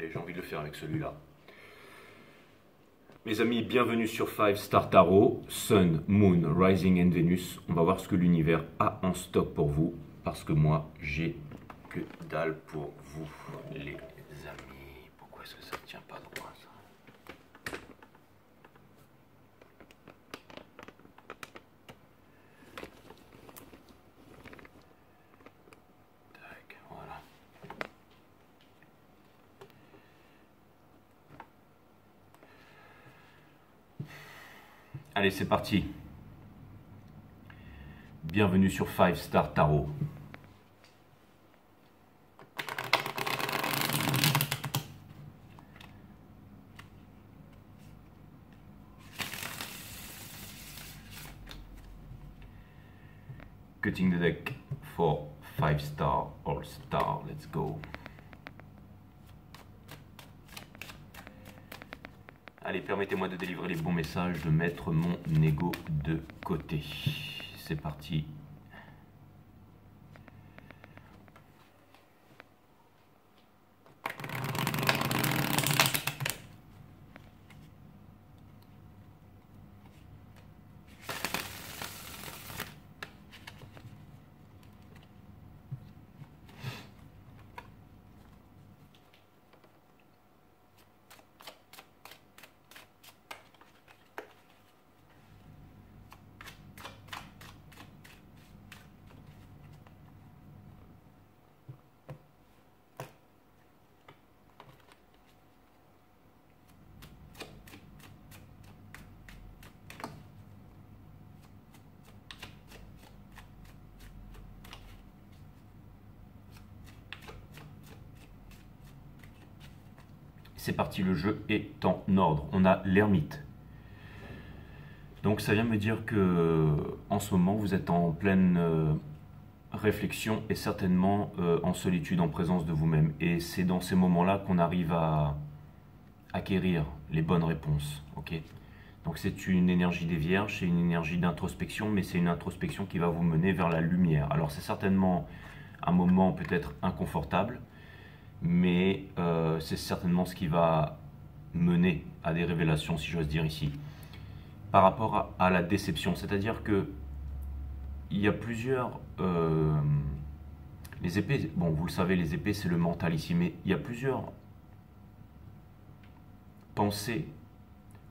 Allez, j'ai envie de le faire avec celui-là. Mes amis, bienvenue sur 5 Star Tarot, Sun, Moon, Rising and Venus. On va voir ce que l'univers a en stock pour vous, parce que moi, j'ai que dalle pour vous, les amis. Pourquoi est-ce que ça ne tient pas droit, ça? Tac, voilà. Allez, c'est parti. Bienvenue sur 5 Star Tarot. Cutting the deck for 5 Star All Star. Let's go. Allez, permettez-moi de délivrer les bons messages, de mettre mon ego de côté. C'est parti. C'est parti, le jeu est en ordre. On a l'ermite. Donc ça vient me dire que en ce moment vous êtes en pleine réflexion et certainement en solitude, en présence de vous-même. Et c'est dans ces moments-là qu'on arrive à acquérir les bonnes réponses. Ok. Donc c'est une énergie des vierges, c'est une énergie d'introspection, mais c'est une introspection qui va vous mener vers la lumière. Alors c'est certainement un moment peut-être inconfortable, mais c'est certainement ce qui va mener à des révélations, si j'ose dire ici. Par rapport à la déception, c'est-à-dire que il y a plusieurs... les épées, bon vous le savez, les épées c'est le mental ici, mais il y a plusieurs pensées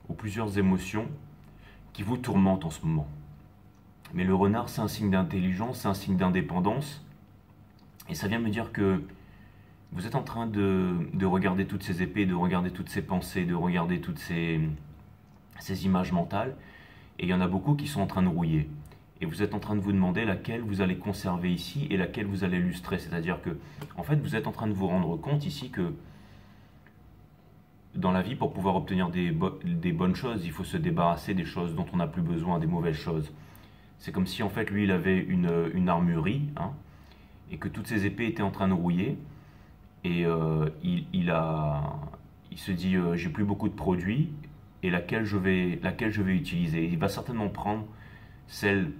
ou plusieurs émotions qui vous tourmentent en ce moment. Mais le renard c'est un signe d'intelligence, c'est un signe d'indépendance, et ça vient me dire que vous êtes en train de regarder toutes ces épées, de regarder toutes ces pensées, de regarder toutes ces images mentales. Et il y en a beaucoup qui sont en train de rouiller. Et vous êtes en train de vous demander laquelle vous allez conserver ici et laquelle vous allez illustrer. C'est-à-dire que, en fait, vous êtes en train de vous rendre compte ici que dans la vie, pour pouvoir obtenir des bonnes choses, il faut se débarrasser des choses dont on n'a plus besoin, des mauvaises choses. C'est comme si, en fait, lui, il avait une armurerie, hein, et que toutes ces épées étaient en train de rouiller. Et il se dit j'ai plus beaucoup de produits et laquelle je vais utiliser. Il va certainement prendre celle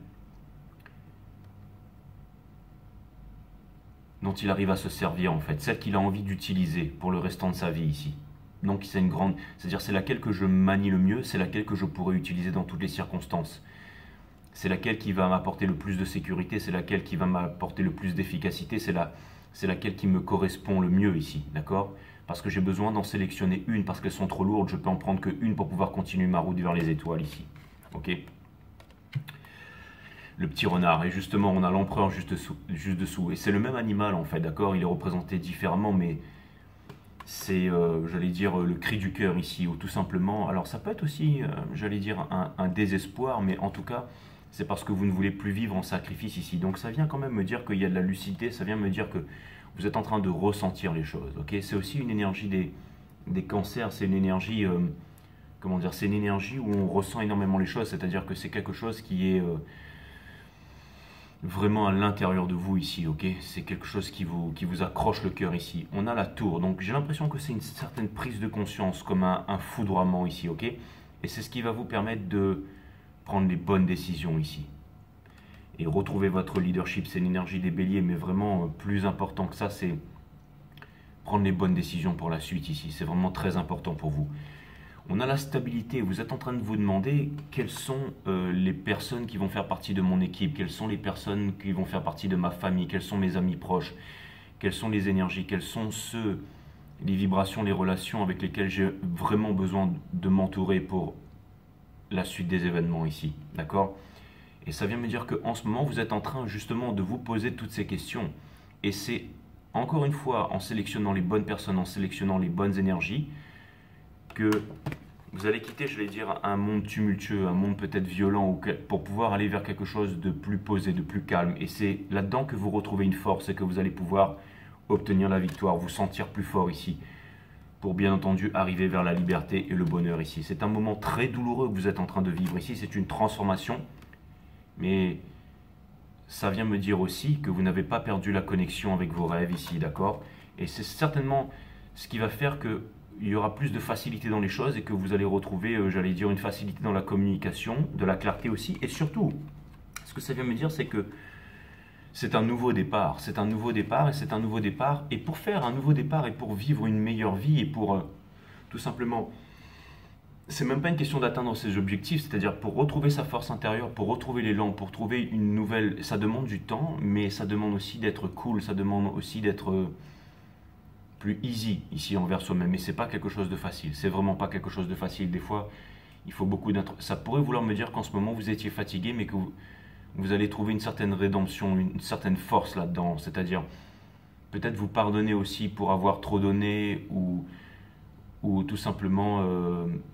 dont il arrive à se servir en fait, celle qu'il a envie d'utiliser pour le restant de sa vie ici. Donc c'est une grande, c'est-à-dire c'est laquelle que je manie le mieux, c'est laquelle que je pourrais utiliser dans toutes les circonstances. C'est laquelle qui va m'apporter le plus de sécurité, c'est laquelle qui va m'apporter le plus d'efficacité, c'est laquelle qui me correspond le mieux ici, d'accord? Parce que j'ai besoin d'en sélectionner une, parce qu'elles sont trop lourdes, je peux en prendre qu'une pour pouvoir continuer ma route vers les étoiles ici, ok? Le petit renard, et justement on a l'empereur juste dessous, et c'est le même animal en fait, d'accord? Il est représenté différemment, mais c'est, j'allais dire, le cri du cœur ici, ou tout simplement, alors ça peut être aussi, j'allais dire, un désespoir, mais en tout cas, c'est parce que vous ne voulez plus vivre en sacrifice ici. Donc ça vient quand même me dire qu'il y a de la lucidité, ça vient me dire que vous êtes en train de ressentir les choses. Ok, c'est aussi une énergie des cancers, c'est une énergie, comment dire, c'est une énergie où on ressent énormément les choses, c'est-à-dire que c'est quelque chose qui est vraiment à l'intérieur de vous ici, ok? C'est quelque chose qui vous accroche le cœur ici. On a la tour, donc j'ai l'impression que c'est une certaine prise de conscience, comme un foudroiement ici, ok? Et c'est ce qui va vous permettre de prendre les bonnes décisions ici. Et retrouver votre leadership, c'est l'énergie des béliers, mais vraiment plus important que ça, c'est prendre les bonnes décisions pour la suite ici. C'est vraiment très important pour vous. On a la stabilité. Vous êtes en train de vous demander quelles sont les personnes qui vont faire partie de mon équipe, quelles sont les personnes qui vont faire partie de ma famille, quels sont mes amis proches, quelles sont les énergies, quelles sont les vibrations, les relations avec lesquelles j'ai vraiment besoin de m'entourer pour la suite des événements ici. D'accord? Et ça vient me dire qu'en ce moment, vous êtes en train justement de vous poser toutes ces questions. Et c'est encore une fois en sélectionnant les bonnes personnes, en sélectionnant les bonnes énergies, que vous allez quitter, je vais dire, un monde tumultueux, un monde peut-être violent, pour pouvoir aller vers quelque chose de plus posé, de plus calme. Et c'est là-dedans que vous retrouvez une force et que vous allez pouvoir obtenir la victoire, vous sentir plus fort ici, pour bien entendu arriver vers la liberté et le bonheur ici. C'est un moment très douloureux que vous êtes en train de vivre ici, c'est une transformation, mais ça vient me dire aussi que vous n'avez pas perdu la connexion avec vos rêves ici, d'accord? Et c'est certainement ce qui va faire que il y aura plus de facilité dans les choses et que vous allez retrouver, j'allais dire, une facilité dans la communication, de la clarté aussi. Et surtout, ce que ça vient me dire, c'est que c'est un nouveau départ. C'est un nouveau départ et c'est un nouveau départ. Et pour faire un nouveau départ et pour vivre une meilleure vie et pour tout simplement, c'est même pas une question d'atteindre ses objectifs, c'est-à-dire pour retrouver sa force intérieure, pour retrouver l'élan, pour trouver une nouvelle, ça demande du temps, mais ça demande aussi d'être cool, ça demande aussi d'être plus easy ici envers soi-même. Et c'est pas quelque chose de facile. C'est vraiment pas quelque chose de facile. Des fois, il faut beaucoup ça pourrait vouloir me dire qu'en ce moment vous étiez fatigué, mais que vous allez trouver une certaine rédemption, une certaine force là-dedans. C'est-à-dire peut-être vous pardonner aussi pour avoir trop donné ou tout simplement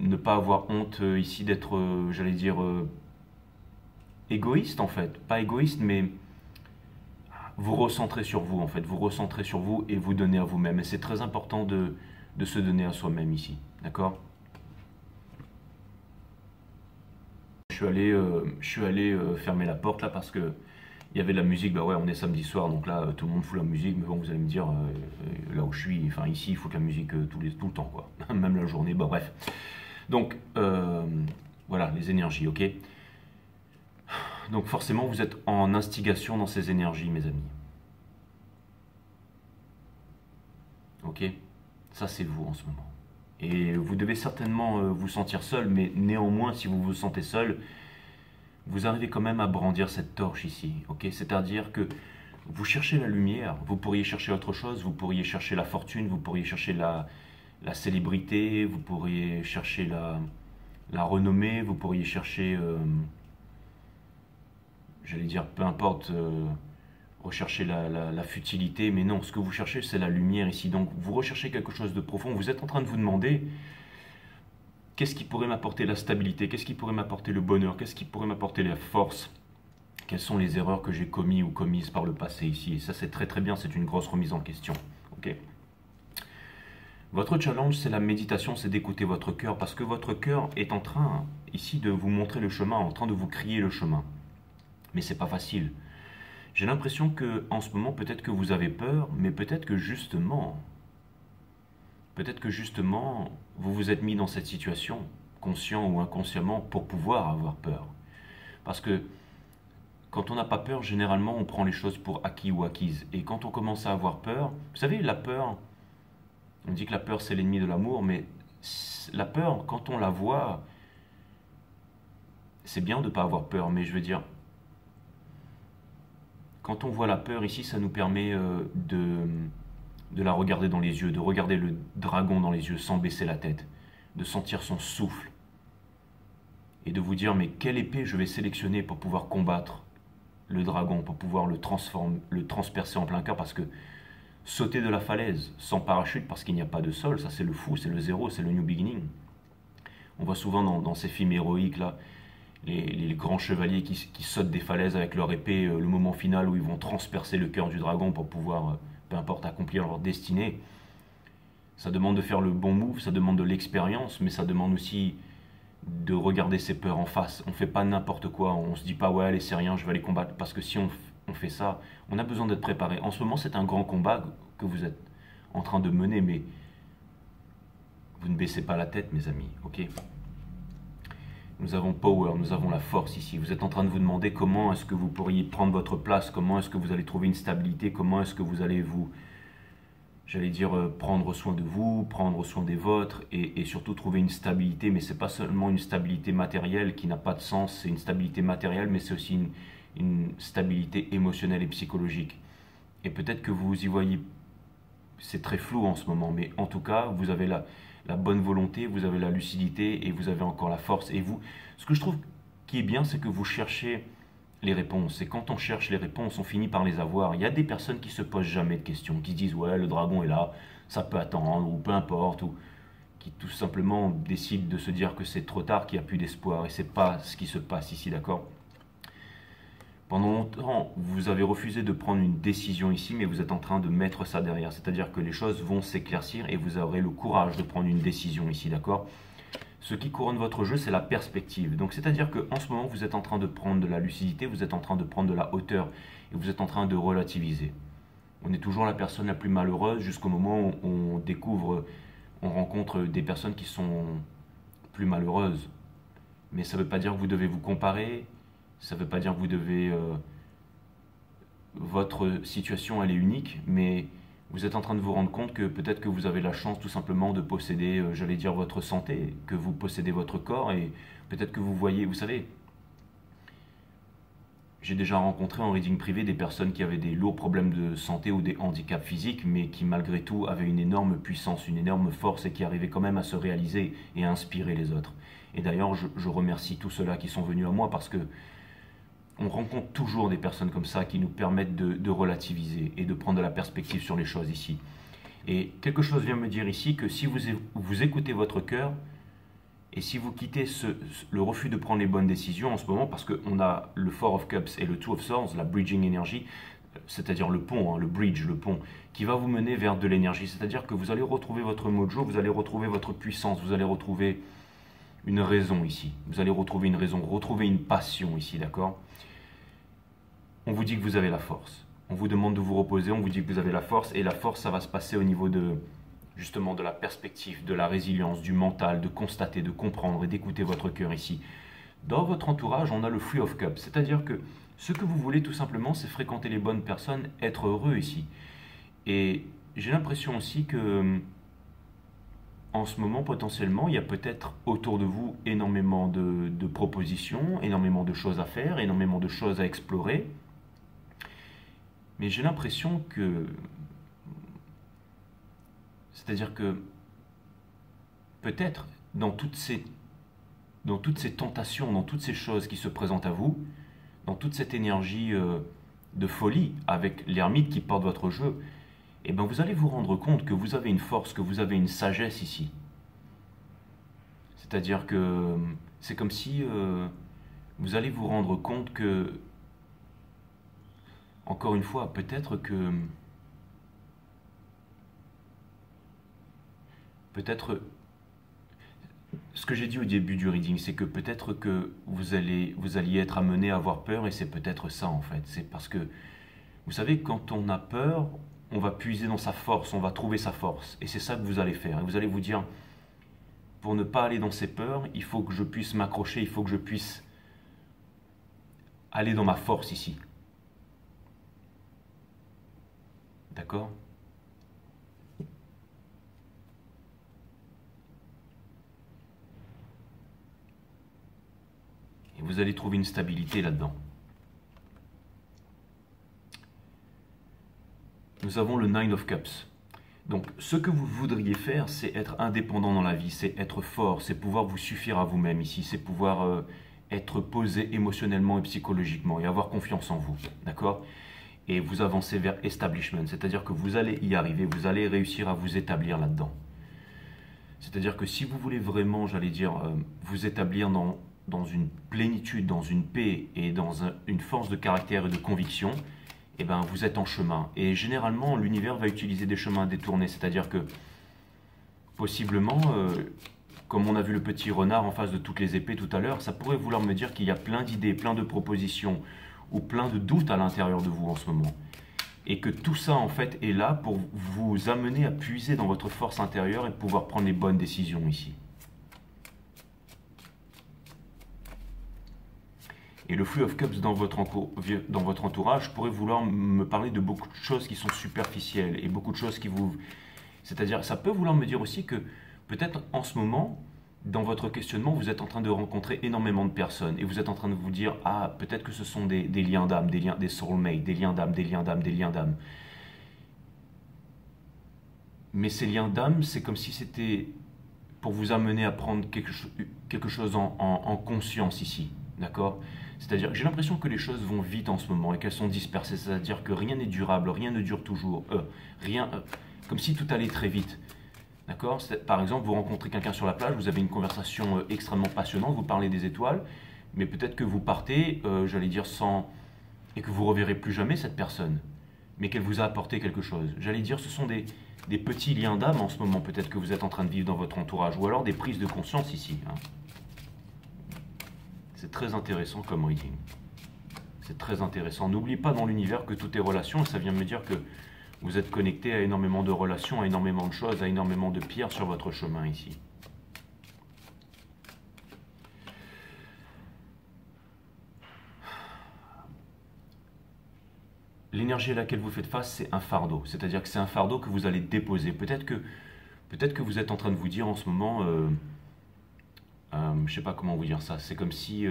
ne pas avoir honte ici d'être, j'allais dire, égoïste en fait. Pas égoïste, mais vous recentrez sur vous en fait, vous recentrez sur vous et vous donnez à vous-même. Et c'est très important de se donner à soi-même ici, d'accord? Je suis allé fermer la porte là parce que il y avait de la musique. Bah ouais, on est samedi soir, donc là tout le monde fout la musique. Mais bon, vous allez me dire, là où je suis, enfin ici, il faut que la musique tout le temps quoi, même la journée. Bah bref. Donc voilà les énergies, ok? Donc forcément, vous êtes en instigation dans ces énergies, mes amis. Ok? Ça, c'est vous en ce moment. Et vous devez certainement vous sentir seul, mais néanmoins, si vous vous sentez seul, vous arrivez quand même à brandir cette torche ici. Ok? C'est-à-dire que vous cherchez la lumière, vous pourriez chercher autre chose, vous pourriez chercher la fortune, vous pourriez chercher la célébrité, vous pourriez chercher la renommée, vous pourriez chercher... j'allais dire, peu importe, rechercher la futilité, mais non, ce que vous cherchez, c'est la lumière ici. Donc, vous recherchez quelque chose de profond. Vous êtes en train de vous demander, qu'est-ce qui pourrait m'apporter la stabilité? Qu'est-ce qui pourrait m'apporter le bonheur? Qu'est-ce qui pourrait m'apporter la force? Quelles sont les erreurs que j'ai commises ou commises par le passé ici? Et ça, c'est très très bien, c'est une grosse remise en question. Ok. Votre challenge, c'est la méditation, c'est d'écouter votre cœur, parce que votre cœur est en train, ici, de vous montrer le chemin, en train de vous crier le chemin. Mais c'est pas facile. J'ai l'impression que en ce moment, peut-être que vous avez peur, mais peut-être que justement, vous vous êtes mis dans cette situation, conscient ou inconsciemment, pour pouvoir avoir peur. Parce que quand on n'a pas peur, généralement, on prend les choses pour acquis ou acquises. Et quand on commence à avoir peur, vous savez, la peur, on dit que la peur c'est l'ennemi de l'amour, mais la peur, quand on la voit, c'est bien de ne pas avoir peur, mais je veux dire, quand on voit la peur ici, ça nous permet de la regarder dans les yeux, de regarder le dragon dans les yeux sans baisser la tête, de sentir son souffle et de vous dire mais quelle épée je vais sélectionner pour pouvoir combattre le dragon, pour pouvoir le transpercer en plein cœur, parce que sauter de la falaise sans parachute parce qu'il n'y a pas de sol, ça c'est le fou, c'est le zéro, c'est le new beginning. On voit souvent dans ces films héroïques là, les grands chevaliers qui sautent des falaises avec leur épée, le moment final où ils vont transpercer le cœur du dragon pour pouvoir, peu importe, accomplir leur destinée. Ça demande de faire le bon move, ça demande de l'expérience, mais ça demande aussi de regarder ses peurs en face. On ne fait pas n'importe quoi, on ne se dit pas « ouais, allez, c'est rien, je vais aller combattre », parce que si on fait ça, on a besoin d'être préparé. En ce moment, c'est un grand combat que vous êtes en train de mener, mais vous ne baissez pas la tête, mes amis, ok ? Nous avons power, nous avons la force ici. Vous êtes en train de vous demander comment est-ce que vous pourriez prendre votre place, comment est-ce que vous allez trouver une stabilité, comment est-ce que vous allez vous, j'allais dire, prendre soin de vous, prendre soin des vôtres et surtout trouver une stabilité. Mais c'est pas seulement une stabilité matérielle qui n'a pas de sens, c'est une stabilité matérielle, mais c'est aussi une stabilité émotionnelle et psychologique. Et peut-être que vous y voyez, c'est très flou en ce moment, mais en tout cas, vous avez la bonne volonté, vous avez la lucidité et vous avez encore la force. Et vous, ce que je trouve qui est bien, c'est que vous cherchez les réponses. Et quand on cherche les réponses, on finit par les avoir. Il y a des personnes qui se posent jamais de questions, qui se disent ouais, le dragon est là, ça peut attendre, ou peu importe, ou qui tout simplement décident de se dire que c'est trop tard, qu'il n'y a plus d'espoir. Et c'est pas ce qui se passe ici, d'accord? Pendant longtemps, vous avez refusé de prendre une décision ici, mais vous êtes en train de mettre ça derrière. C'est-à-dire que les choses vont s'éclaircir et vous aurez le courage de prendre une décision ici, d'accord? Ce qui couronne votre jeu, c'est la perspective. Donc, c'est-à-dire qu'en ce moment, vous êtes en train de prendre de la lucidité, vous êtes en train de prendre de la hauteur et vous êtes en train de relativiser. On est toujours la personne la plus malheureuse jusqu'au moment où on découvre, on rencontre des personnes qui sont plus malheureuses. Mais ça ne veut pas dire que vous devez vous comparer, ça ne veut pas dire que vous devez... votre situation, elle est unique, mais vous êtes en train de vous rendre compte que peut-être que vous avez la chance tout simplement de posséder, j'allais dire, votre santé, que vous possédez votre corps, et peut-être que vous voyez, vous savez, j'ai déjà rencontré en reading privé des personnes qui avaient des lourds problèmes de santé ou des handicaps physiques, mais qui malgré tout avaient une énorme puissance, une énorme force et qui arrivaient quand même à se réaliser et à inspirer les autres. Et d'ailleurs, je remercie tous ceux-là qui sont venus à moi parce que on rencontre toujours des personnes comme ça qui nous permettent de relativiser et de prendre de la perspective sur les choses ici. Et quelque chose vient me dire ici que si vous écoutez votre cœur et si vous quittez le refus de prendre les bonnes décisions en ce moment, parce qu'on a le Four of Cups et le Two of Swords, la bridging energy, c'est-à-dire le pont, hein, le bridge, le pont, qui va vous mener vers de l'énergie. C'est-à-dire que vous allez retrouver votre mojo, vous allez retrouver votre puissance, vous allez retrouver une raison ici. Vous allez retrouver une raison, retrouver une passion ici, d'accord? On vous dit que vous avez la force. On vous demande de vous reposer, on vous dit que vous avez la force. Et la force, ça va se passer au niveau de, justement, de la perspective, de la résilience, du mental, de constater, de comprendre et d'écouter votre cœur ici. Dans votre entourage, on a le Three of Cups. C'est-à-dire que ce que vous voulez tout simplement, c'est fréquenter les bonnes personnes, être heureux ici. Et j'ai l'impression aussi que, en ce moment, potentiellement, il y a peut-être autour de vous énormément de propositions, énormément de choses à faire, énormément de choses à explorer. Mais j'ai l'impression que... C'est-à-dire que peut-être dans toutes ces tentations, dans toutes ces choses qui se présentent à vous, dans toute cette énergie de folie avec l'ermite qui porte votre jeu, eh ben vous allez vous rendre compte que vous avez une force, que vous avez une sagesse ici. C'est-à-dire que c'est comme si vous allez vous rendre compte que, encore une fois, peut-être ce que j'ai dit au début du reading, c'est que peut-être que vous alliez être amené à avoir peur, et c'est peut-être ça en fait. C'est parce que, vous savez, quand on a peur, on va puiser dans sa force, on va trouver sa force. Et c'est ça que vous allez faire. Et vous allez vous dire, pour ne pas aller dans ces peurs, il faut que je puisse m'accrocher, il faut que je puisse aller dans ma force ici. D'accord ? Et vous allez trouver une stabilité là-dedans. Nous avons le Nine of Cups. Donc, ce que vous voudriez faire, c'est être indépendant dans la vie, c'est être fort, c'est pouvoir vous suffire à vous-même ici, c'est pouvoir être posé émotionnellement et psychologiquement et avoir confiance en vous, d'accord ? Et vous avancez vers establishment, c'est-à-dire que vous allez y arriver, vous allez réussir à vous établir là-dedans. C'est-à-dire que si vous voulez vraiment, j'allais dire, vous établir dans une plénitude, dans une paix et dans une force de caractère et de conviction, eh ben, vous êtes en chemin. Et généralement, l'univers va utiliser des chemins détournés. C'est-à-dire que, possiblement, comme on a vu le petit renard en face de toutes les épées tout à l'heure, ça pourrait vouloir me dire qu'il y a plein d'idées, plein de propositions, ou plein de doutes à l'intérieur de vous en ce moment. Et que tout ça, en fait, est là pour vous amener à puiser dans votre force intérieure et pouvoir prendre les bonnes décisions ici. Et le Three of Cups dans votre entourage pourrait vouloir me parler de beaucoup de choses qui sont superficielles et beaucoup de choses qui vous... C'est-à-dire, ça peut vouloir me dire aussi que peut-être en ce moment, dans votre questionnement, vous êtes en train de rencontrer énormément de personnes et vous êtes en train de vous dire, ah, peut-être que ce sont des liens d'âme, des soulmates, des liens d'âme, des liens d'âme, des liens d'âme. Mais ces liens d'âme, c'est comme si c'était pour vous amener à prendre quelque chose en conscience ici, d'accord? C'est-à-dire, j'ai l'impression que les choses vont vite en ce moment et qu'elles sont dispersées, c'est-à-dire que rien n'est durable, rien ne dure toujours, comme si tout allait très vite. D'accord? Par exemple, vous rencontrez quelqu'un sur la plage, vous avez une conversation extrêmement passionnante, vous parlez des étoiles, mais peut-être que vous partez, j'allais dire, sans... et que vous ne reverrez plus jamais cette personne, mais qu'elle vous a apporté quelque chose. J'allais dire, ce sont des petits liens d'âme en ce moment, peut-être que vous êtes en train de vivre dans votre entourage, ou alors des prises de conscience ici. Hein. C'est très intéressant comme reading. C'est très intéressant. N'oubliez pas dans l'univers que tout est relation, et ça vient me dire que vous êtes connecté à énormément de relations, à énormément de choses, à énormément de pierres sur votre chemin ici. L'énergie à laquelle vous faites face, c'est un fardeau. C'est-à-dire que c'est un fardeau que vous allez déposer. Peut-être que vous êtes en train de vous dire en ce moment, je ne sais pas comment vous dire ça, c'est comme si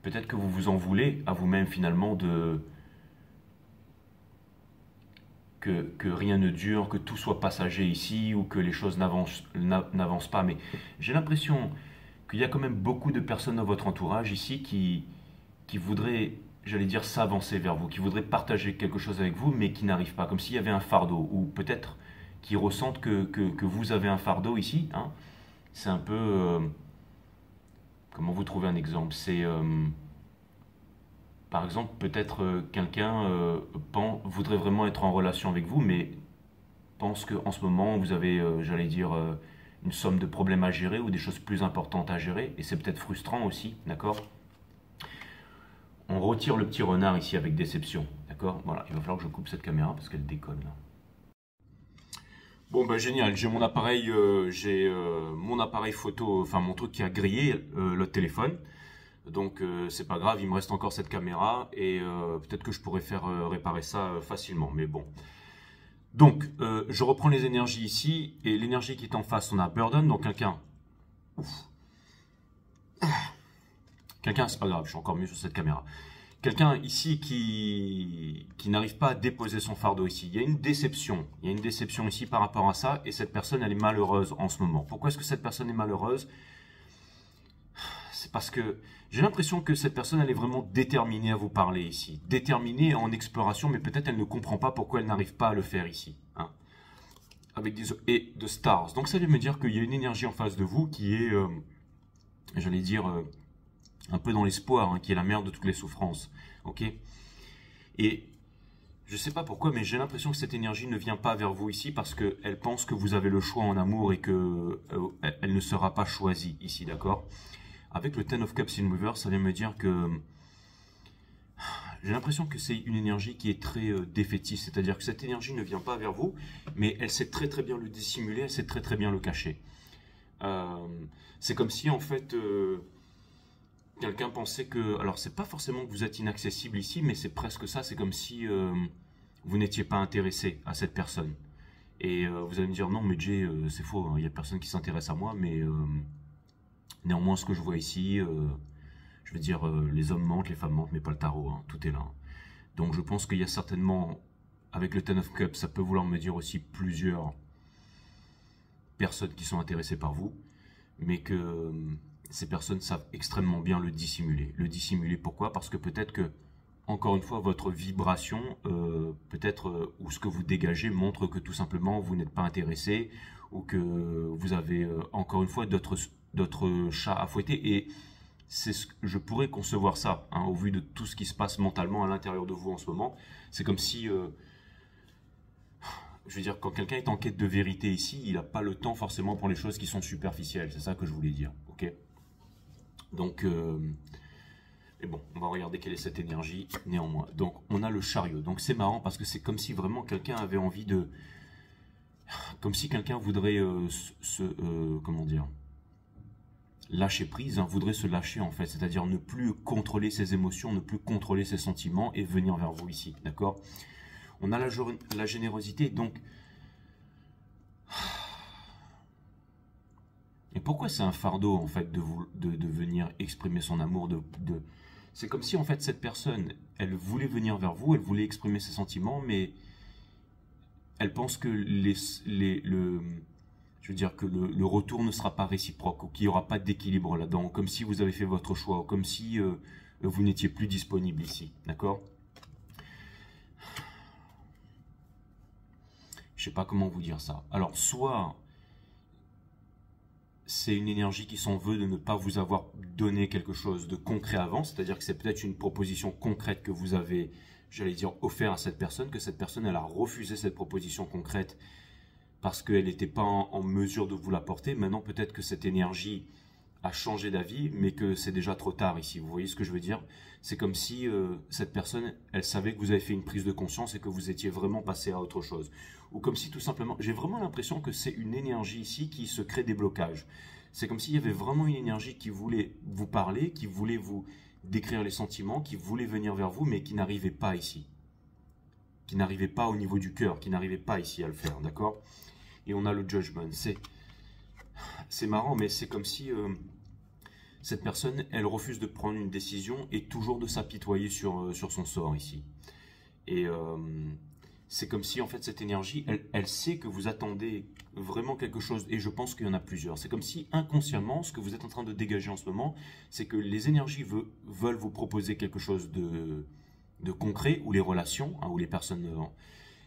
peut-être que vous vous en voulez à vous-même finalement que rien ne dure, que tout soit passager ici ou que les choses n'avancent pas. Mais j'ai l'impression qu'il y a quand même beaucoup de personnes dans votre entourage ici qui voudraient, j'allais dire, s'avancer vers vous, qui voudraient partager quelque chose avec vous, mais qui n'arrivent pas, comme s'il y avait un fardeau, ou peut-être qui ressentent que vous avez un fardeau ici. Hein. C'est un peu... comment vous trouvez un exemple? C'est... par exemple, peut-être quelqu'un voudrait vraiment être en relation avec vous, mais pense qu'en ce moment, vous avez, j'allais dire, une somme de problèmes à gérer ou des choses plus importantes à gérer, et c'est peut-être frustrant aussi, d'accord? On retire le petit renard ici avec déception, d'accord? Voilà, il va falloir que je coupe cette caméra parce qu'elle déconne là. Bon bah génial, j'ai mon appareil, photo, enfin mon truc qui a grillé le téléphone. Donc c'est pas grave, il me reste encore cette caméra et peut-être que je pourrais faire réparer ça facilement, mais bon. Donc je reprends les énergies ici et l'énergie qui est en face, on a Burden, donc quelqu'un. Quelqu'un, c'est pas grave, je suis encore mieux sur cette caméra. Quelqu'un ici qui n'arrive pas à déposer son fardeau ici. Il y a une déception. Il y a une déception ici par rapport à ça et cette personne, elle est malheureuse en ce moment. Pourquoi est-ce que cette personne est malheureuse? C'est parce que j'ai l'impression que cette personne, elle est vraiment déterminée à vous parler ici. Déterminée en exploration, mais peut-être elle ne comprend pas pourquoi elle n'arrive pas à le faire ici. Hein. Avec et de stars. Donc ça veut me dire qu'il y a une énergie en face de vous qui est, j'allais dire, un peu dans l'espoir, hein, qui est la mère de toutes les souffrances. Ok? Et je ne sais pas pourquoi, mais j'ai l'impression que cette énergie ne vient pas vers vous ici parce qu'elle pense que vous avez le choix en amour et qu'elle ne sera pas choisie ici, d'accord? Avec le Ten of Cups in Reverse, ça vient me dire que j'ai l'impression que c'est une énergie qui est très défaitiste, c'est-à-dire que cette énergie ne vient pas vers vous, mais elle sait très très bien le dissimuler, elle sait très très bien le cacher. C'est comme si en fait quelqu'un pensait que, alors c'est pas forcément que vous êtes inaccessible ici, mais c'est presque ça, c'est comme si vous n'étiez pas intéressé à cette personne. Et vous allez me dire non mais Jay, c'est faux, hein, il n'y a personne qui s'intéresse à moi, mais néanmoins ce que je vois ici, je veux dire les hommes mentent, les femmes mentent, mais pas le tarot, hein, tout est là. Donc je pense qu'il y a certainement, avec le Ten of Cups, ça peut vouloir me dire aussi plusieurs personnes qui sont intéressées par vous, mais que ces personnes savent extrêmement bien le dissimuler. Le dissimuler, pourquoi? Parce que peut-être que, encore une fois, votre vibration, ou ce que vous dégagez montre que tout simplement vous n'êtes pas intéressé, ou que vous avez, encore une fois, d'autres chats à fouetter. Et je pourrais concevoir ça, hein, au vu de tout ce qui se passe mentalement à l'intérieur de vous en ce moment. C'est comme si... je veux dire, quand quelqu'un est en quête de vérité ici, il n'a pas le temps forcément pour les choses qui sont superficielles. C'est ça que je voulais dire, ok? Donc, mais bon, on va regarder quelle est cette énergie, néanmoins. Donc, on a le chariot. Donc, c'est marrant parce que c'est comme si vraiment quelqu'un avait envie de... Comme si quelqu'un voudrait comment dire? lâcher prise, hein, voudrait se lâcher en fait, c'est-à-dire ne plus contrôler ses émotions, ne plus contrôler ses sentiments et venir vers vous ici, d'accord? On a la générosité, donc... Et pourquoi c'est un fardeau en fait de venir exprimer son amour, C'est comme si en fait cette personne, elle voulait venir vers vous, elle voulait exprimer ses sentiments, mais elle pense que je veux dire que le retour ne sera pas réciproque, ou qu'il n'y aura pas d'équilibre là-dedans, comme si vous avez fait votre choix, ou comme si vous n'étiez plus disponible ici, d'accord? Je sais pas comment vous dire ça. Alors, soit c'est une énergie qui s'en veut de ne pas vous avoir donné quelque chose de concret avant, c'est-à-dire que c'est peut-être une proposition concrète que vous avez, j'allais dire, offert à cette personne, que cette personne, elle a refusé cette proposition concrète parce qu'elle n'était pas en mesure de vous l'apporter. Maintenant, peut-être que cette énergie a changé d'avis, mais que c'est déjà trop tard ici. Vous voyez ce que je veux dire? C'est comme si cette personne, elle savait que vous avez fait une prise de conscience et que vous étiez vraiment passé à autre chose. Ou comme si tout simplement, j'ai vraiment l'impression que c'est une énergie ici qui se crée des blocages. C'est comme s'il y avait vraiment une énergie qui voulait vous parler, qui voulait vous décrire les sentiments, qui voulait venir vers vous, mais qui n'arrivait pas ici. Qui n'arrivait pas au niveau du cœur, qui n'arrivait pas ici à le faire, d'accord? Et on a le judgment. C'est marrant, mais c'est comme si cette personne, elle refuse de prendre une décision et toujours de s'apitoyer sur son sort ici. Et c'est comme si en fait cette énergie, elle sait que vous attendez vraiment quelque chose, et je pense qu'il y en a plusieurs. C'est comme si inconsciemment, ce que vous êtes en train de dégager en ce moment, c'est que les énergies veulent vous proposer quelque chose de concret, ou les relations, hein, ou les personnes,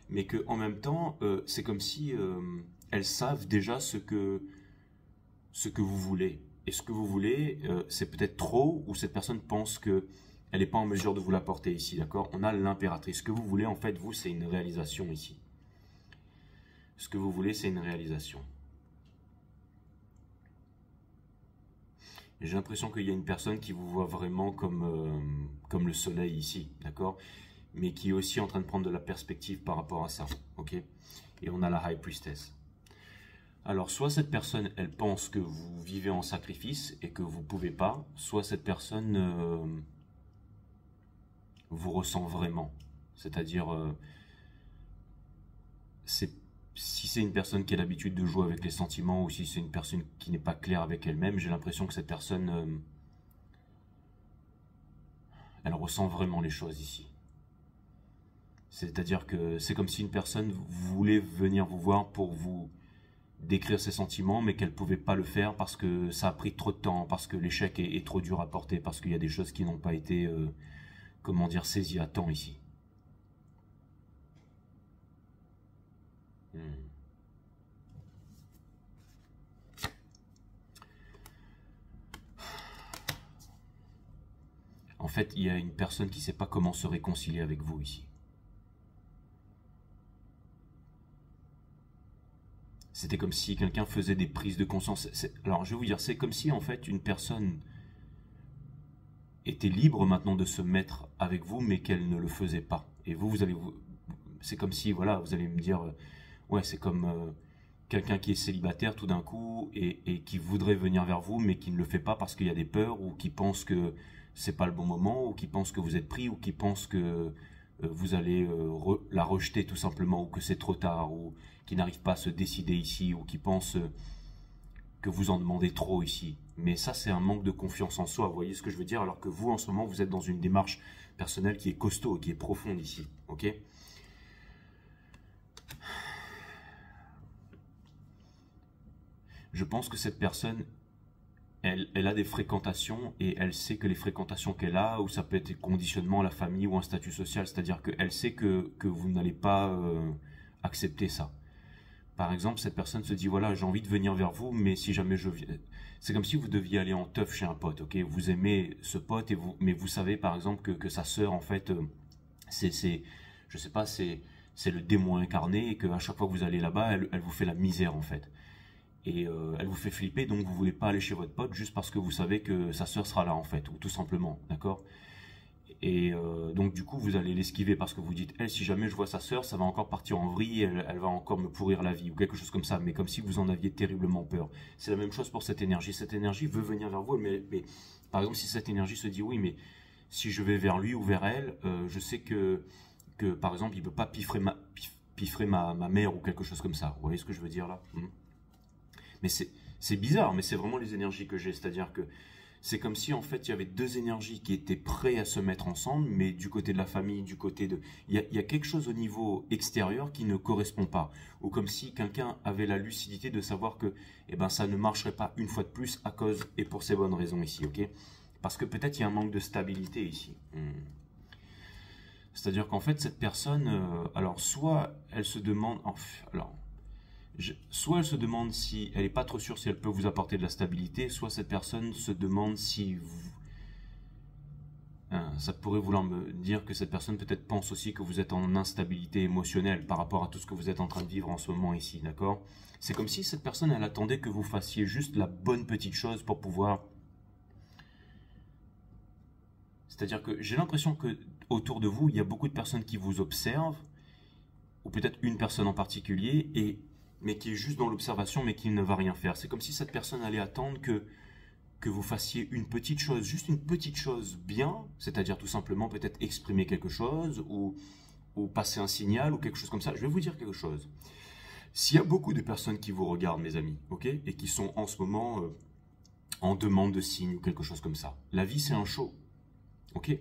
mais que en même temps, c'est comme si elles savent déjà ce que vous voulez. Et ce que vous voulez, c'est peut-être trop, ou cette personne pense que elle n'est pas en mesure de vous l'apporter ici, d'accord? On a l'impératrice. Ce que vous voulez, en fait, vous, c'est une réalisation ici. Ce que vous voulez, c'est une réalisation. J'ai l'impression qu'il y a une personne qui vous voit vraiment comme le soleil ici, d'accord? Mais qui est aussi en train de prendre de la perspective par rapport à ça, ok? Et on a la High Priestess. Alors, soit cette personne, elle pense que vous vivez en sacrifice et que vous ne pouvez pas, soit cette personne vous ressent vraiment. C'est-à-dire, si c'est une personne qui a l'habitude de jouer avec les sentiments, ou si c'est une personne qui n'est pas claire avec elle-même, j'ai l'impression que cette personne, elle ressent vraiment les choses ici. C'est-à-dire que c'est comme si une personne voulait venir vous voir pour vous décrire ses sentiments, mais qu'elle ne pouvait pas le faire parce que ça a pris trop de temps, parce que l'échec est trop dur à porter, parce qu'il y a des choses qui n'ont pas été, comment dire, saisies à temps ici. En fait, il y a une personne qui ne sait pas comment se réconcilier avec vous ici. C'était comme si quelqu'un faisait des prises de conscience. Alors, je vais vous dire, c'est comme si, en fait, une personne était libre maintenant de se mettre avec vous, mais qu'elle ne le faisait pas. Et c'est comme si, voilà, vous allez me dire, ouais, c'est comme quelqu'un qui est célibataire tout d'un coup et qui voudrait venir vers vous, mais qui ne le fait pas parce qu'il y a des peurs, ou qui pense que c'est pas le bon moment, ou qui pense que vous êtes pris, ou qui pense que vous allez la rejeter tout simplement, ou que c'est trop tard, ou qui n'arrive pas à se décider ici, ou qui pense que vous en demandez trop ici. Mais ça, c'est un manque de confiance en soi, vous voyez ce que je veux dire? Alors que vous, en ce moment, vous êtes dans une démarche personnelle qui est costaud, qui est profonde ici, ok? Je pense que cette personne, elle a des fréquentations, et elle sait que les fréquentations qu'elle a, ou ça peut être conditionnement à la famille ou un statut social, c'est-à-dire qu'elle sait que vous n'allez pas accepter ça. Par exemple, cette personne se dit, voilà, j'ai envie de venir vers vous, mais si jamais je viens... C'est comme si vous deviez aller en teuf chez un pote, ok? Vous aimez ce pote, mais vous savez, par exemple, que sa sœur, en fait, je sais pas, c'est le démon incarné, et qu'à chaque fois que vous allez là-bas, elle vous fait la misère, en fait. Et elle vous fait flipper, donc vous voulez pas aller chez votre pote juste parce que vous savez que sa sœur sera là, en fait, ou tout simplement, d'accord? Et donc du coup, vous allez l'esquiver parce que vous dites, elle, si jamais je vois sa sœur, ça va encore partir en vrille, elle va encore me pourrir la vie ou quelque chose comme ça. Mais comme si vous en aviez terriblement peur. C'est la même chose pour cette énergie. Cette énergie veut venir vers vous, mais par exemple, si cette énergie se dit, oui, mais si je vais vers lui ou vers elle, je sais que par exemple, il ne peut pas piffrer ma mère ou quelque chose comme ça. Vous voyez ce que je veux dire là? Mais c'est bizarre, mais c'est vraiment les énergies que j'ai. C'est-à-dire que c'est comme si en fait il y avait deux énergies qui étaient prêtes à se mettre ensemble, mais du côté de la famille, du côté de... Il y a quelque chose au niveau extérieur qui ne correspond pas. Ou comme si quelqu'un avait la lucidité de savoir que eh ben, ça ne marcherait pas une fois de plus à cause et pour ces bonnes raisons ici, ok? Parce que peut-être il y a un manque de stabilité ici. C'est-à-dire qu'en fait cette personne, alors soit elle se demande... alors, soit elle se demande si elle n'est pas trop sûre si elle peut vous apporter de la stabilité, soit cette personne se demande si vous... ça pourrait vouloir me dire que cette personne peut-être pense aussi que vous êtes en instabilité émotionnelle par rapport à tout ce que vous êtes en train de vivre en ce moment ici, d'accord? C'est comme si cette personne, elle attendait que vous fassiez juste la bonne petite chose pour pouvoir... C'est-à-dire que j'ai l'impression que autour de vous, il y a beaucoup de personnes qui vous observent, ou peut-être une personne en particulier, mais qui est juste dans l'observation, mais qui ne va rien faire. C'est comme si cette personne allait attendre que vous fassiez une petite chose, juste une petite chose bien, c'est-à-dire tout simplement peut-être exprimer quelque chose, ou passer un signal, ou quelque chose comme ça. Je vais vous dire quelque chose. S'il y a beaucoup de personnes qui vous regardent, mes amis, ok, et qui sont en ce moment en demande de signes, ou quelque chose comme ça, la vie c'est un show, ok?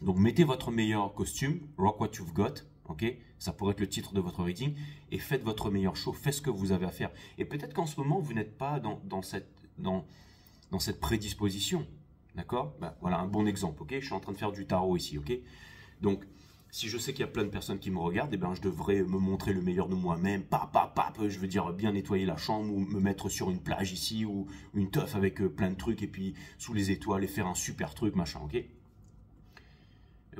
Donc mettez votre meilleur costume, rock what you've got, ok, ça pourrait être le titre de votre reading, et faites votre meilleur show, faites ce que vous avez à faire. Et peut-être qu'en ce moment, vous n'êtes pas dans cette prédisposition, d'accord? Ben, voilà un bon exemple, ok? Je suis en train de faire du tarot ici, ok? Donc, si je sais qu'il y a plein de personnes qui me regardent, eh ben, je devrais me montrer le meilleur de moi-même, je veux dire bien nettoyer la chambre, ou me mettre sur une plage ici, ou une teuf avec plein de trucs, et puis sous les étoiles, et faire un super truc, machin, ok?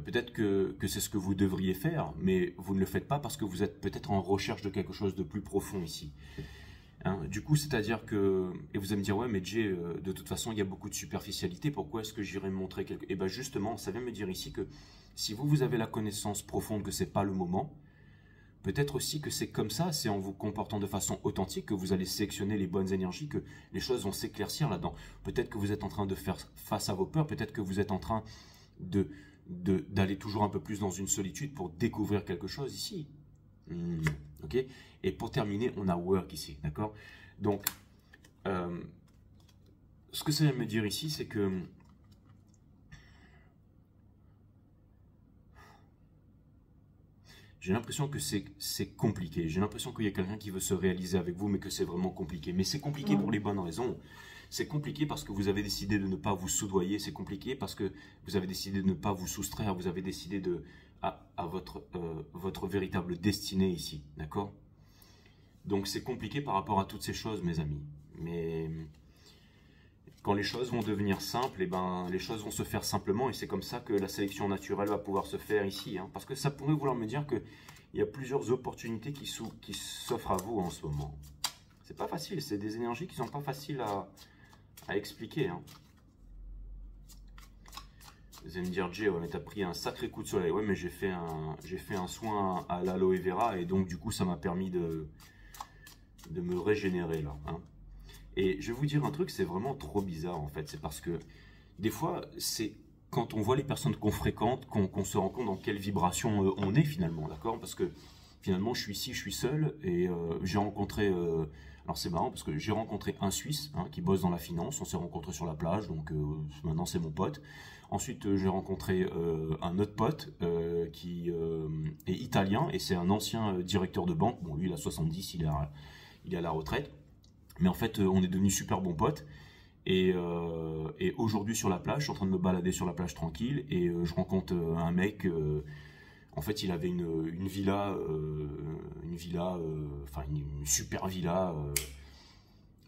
Peut-être que c'est ce que vous devriez faire, mais vous ne le faites pas parce que vous êtes peut-être en recherche de quelque chose de plus profond ici. Hein, du coup, c'est-à-dire que... Et vous allez me dire, ouais, mais Jay, de toute façon, il y a beaucoup de superficialité, pourquoi est-ce que j'irais me montrer quelque... Et bien justement, ça vient me dire ici que si vous avez la connaissance profonde que c'est pas le moment, peut-être aussi que c'est comme ça, c'est en vous comportant de façon authentique que vous allez sélectionner les bonnes énergies, que les choses vont s'éclaircir là-dedans. Peut-être que vous êtes en train de faire face à vos peurs, peut-être que vous êtes en train d'aller toujours un peu plus dans une solitude pour découvrir quelque chose ici. Ok. Et pour terminer, on a work ici, d'accord? Donc, ce que ça vient me dire ici, c'est que j'ai l'impression que c'est compliqué. J'ai l'impression qu'il y a quelqu'un qui veut se réaliser avec vous, mais que c'est vraiment compliqué. Mais c'est compliqué pour les bonnes raisons. C'est compliqué parce que vous avez décidé de ne pas vous soudoyer. C'est compliqué parce que vous avez décidé de ne pas vous soustraire. Vous avez décidé à votre véritable destinée ici. D'accord? Donc c'est compliqué par rapport à toutes ces choses, mes amis. Mais quand les choses vont devenir simples, eh ben, les choses vont se faire simplement. Et c'est comme ça que la sélection naturelle va pouvoir se faire ici. Hein. Parce que ça pourrait vouloir me dire qu'il y a plusieurs opportunités qui s'offrent à vous en ce moment. C'est pas facile. C'est des énergies qui sont pas faciles à expliquer. Hein. Vous allez me dire, Jay, ouais, mais t'as pris un sacré coup de soleil. Ouais, mais j'ai fait un soin à l'aloe vera et donc du coup, ça m'a permis de me régénérer là. Hein. Et je vais vous dire un truc, c'est vraiment trop bizarre en fait. C'est parce que des fois, c'est quand on voit les personnes qu'on fréquente, qu'on se rend compte dans quelle vibration on est finalement, d'accord? Parce que finalement, je suis ici, je suis seul et j'ai rencontré... alors c'est marrant parce que j'ai rencontré un Suisse hein, qui bosse dans la finance, on s'est rencontrés sur la plage, donc maintenant c'est mon pote. Ensuite j'ai rencontré un autre pote qui est italien et c'est un ancien directeur de banque. Bon lui il a 70, il est à la retraite. Mais en fait on est devenus super bons potes. Et aujourd'hui sur la plage, je suis en train de me balader sur la plage tranquille et je rencontre un mec... en fait, il avait une villa, enfin une super villa,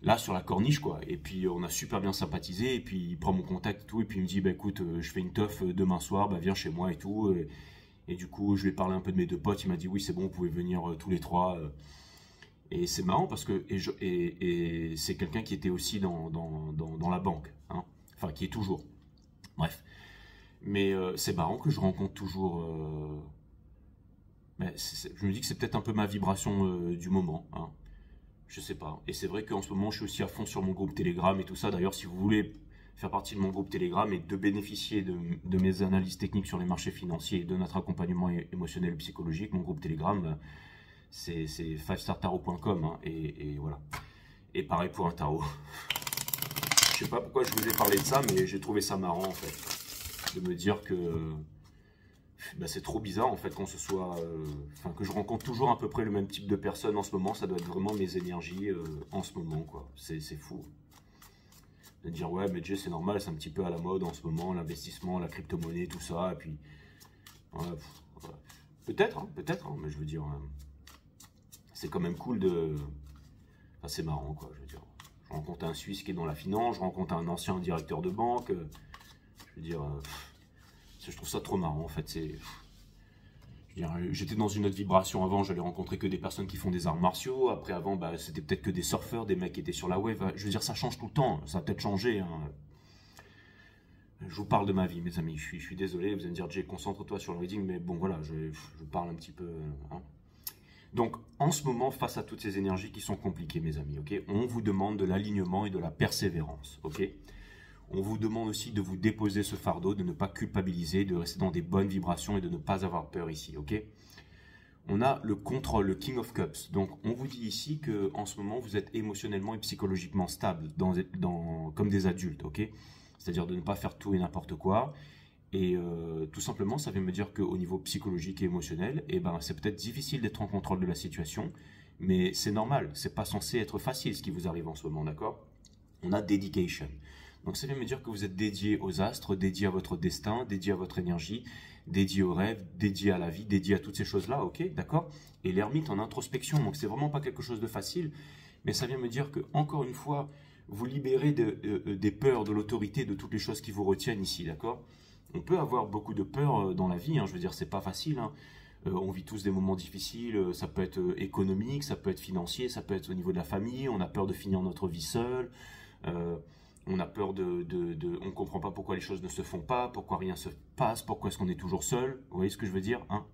là sur la corniche quoi. Et puis on a super bien sympathisé. Et puis il prend mon contact et tout. Et puis il me dit, bah écoute, je fais une teuf demain soir, bah viens chez moi et tout. Et du coup, je lui ai parlé un peu de mes deux potes. Il m'a dit, oui c'est bon, vous pouvez venir tous les trois. Et c'est marrant parce que et c'est quelqu'un qui était aussi dans la banque, hein. Enfin qui est toujours. Bref. Mais c'est marrant que je rencontre toujours... mais je me dis que c'est peut-être un peu ma vibration du moment, hein. Je sais pas. Et c'est vrai qu'en ce moment, je suis aussi à fond sur mon groupe Telegram et tout ça. D'ailleurs, si vous voulez faire partie de mon groupe Telegram et de bénéficier de mes analyses techniques sur les marchés financiers et de notre accompagnement émotionnel et psychologique, mon groupe Telegram, c'est 5startarot.com, hein, et voilà. Et pareil pour un tarot. Je sais pas pourquoi je vous ai parlé de ça, mais j'ai trouvé ça marrant en fait. De me dire que bah, c'est trop bizarre en fait qu'on se soit. Enfin, que je rencontre toujours à peu près le même type de personnes en ce moment. Ça doit être vraiment mes énergies en ce moment, quoi. C'est fou. De dire, ouais, mais Jay, c'est normal, c'est un petit peu à la mode en ce moment, l'investissement, la crypto-monnaie, tout ça. Et puis. Ouais, ouais. Peut-être, hein, mais je veux dire. C'est quand même cool de. Enfin, c'est marrant, quoi, je veux dire. Je rencontre un Suisse qui est dans la finance, je rencontre un ancien directeur de banque. Je veux dire, je trouve ça trop marrant, en fait. J'étais dans une autre vibration avant, j'allais rencontrer que des personnes qui font des arts martiaux. Après, avant, bah, c'était peut-être que des surfeurs, des mecs qui étaient sur la wave. Je veux dire, ça change tout le temps. Ça a peut-être changé, hein. Je vous parle de ma vie, mes amis. Je suis désolé, vous allez me dire, Jay, concentre-toi sur le reading, mais bon, voilà, je parle un petit peu, hein. Donc, en ce moment, face à toutes ces énergies qui sont compliquées, mes amis, ok, on vous demande de l'alignement et de la persévérance, ok. On vous demande aussi de vous déposer ce fardeau, de ne pas culpabiliser, de rester dans des bonnes vibrations et de ne pas avoir peur ici, ok. On a le contrôle, le King of Cups. Donc, on vous dit ici que en ce moment, vous êtes émotionnellement et psychologiquement stable, comme des adultes, ok. C'est-à-dire de ne pas faire tout et n'importe quoi. Et tout simplement, ça veut me dire qu'au niveau psychologique et émotionnel, eh ben, c'est peut-être difficile d'être en contrôle de la situation, mais c'est normal. C'est pas censé être facile ce qui vous arrive en ce moment, d'accord? On a dedication. Donc ça veut me dire que vous êtes dédié aux astres, dédié à votre destin, dédié à votre énergie, dédié aux rêves, dédié à la vie, dédié à toutes ces choses-là, ok, d'accord? Et l'ermite en introspection, donc c'est vraiment pas quelque chose de facile, mais ça vient me dire que, encore une fois, vous libérez des peurs, de l'autorité, de toutes les choses qui vous retiennent ici, d'accord? On peut avoir beaucoup de peur dans la vie, hein, je veux dire, c'est pas facile, hein. On vit tous des moments difficiles, ça peut être économique, ça peut être financier, ça peut être au niveau de la famille, on a peur de finir notre vie seul, on a peur on comprend pas pourquoi les choses ne se font pas, pourquoi rien se passe, pourquoi est-ce qu'on est toujours seul, vous voyez ce que je veux dire, hein?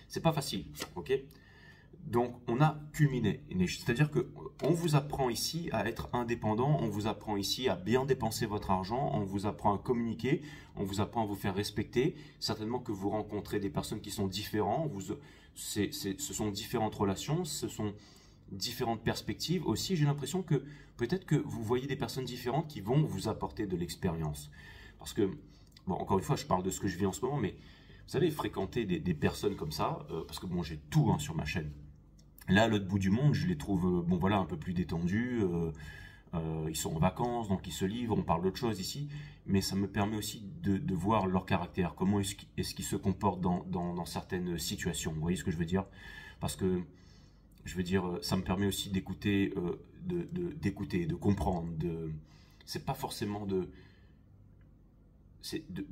C'est pas facile, ok? Donc, on a culminé. C'est-à-dire que on vous apprend ici à être indépendant, on vous apprend ici à bien dépenser votre argent, on vous apprend à communiquer, on vous apprend à vous faire respecter. Certainement que vous rencontrez des personnes qui sont différentes. Ce sont différentes relations, ce sont différentes perspectives. Aussi, j'ai l'impression que peut-être que vous voyez des personnes différentes qui vont vous apporter de l'expérience. Parce que, bon, encore une fois, je parle de ce que je vis en ce moment, mais vous savez, fréquenter des personnes comme ça, parce que bon, j'ai tout, hein, sur ma chaîne. Là, à l'autre bout du monde, je les trouve, bon voilà, un peu plus détendus. Ils sont en vacances, donc ils se livrent. On parle d'autre chose ici, mais ça me permet aussi de voir leur caractère. Comment est-ce qu'ils se comportent dans certaines situations. Vous voyez ce que je veux dire? Parce que je veux dire, ça me permet aussi d'écouter, d'écouter, de comprendre. C'est pas forcément de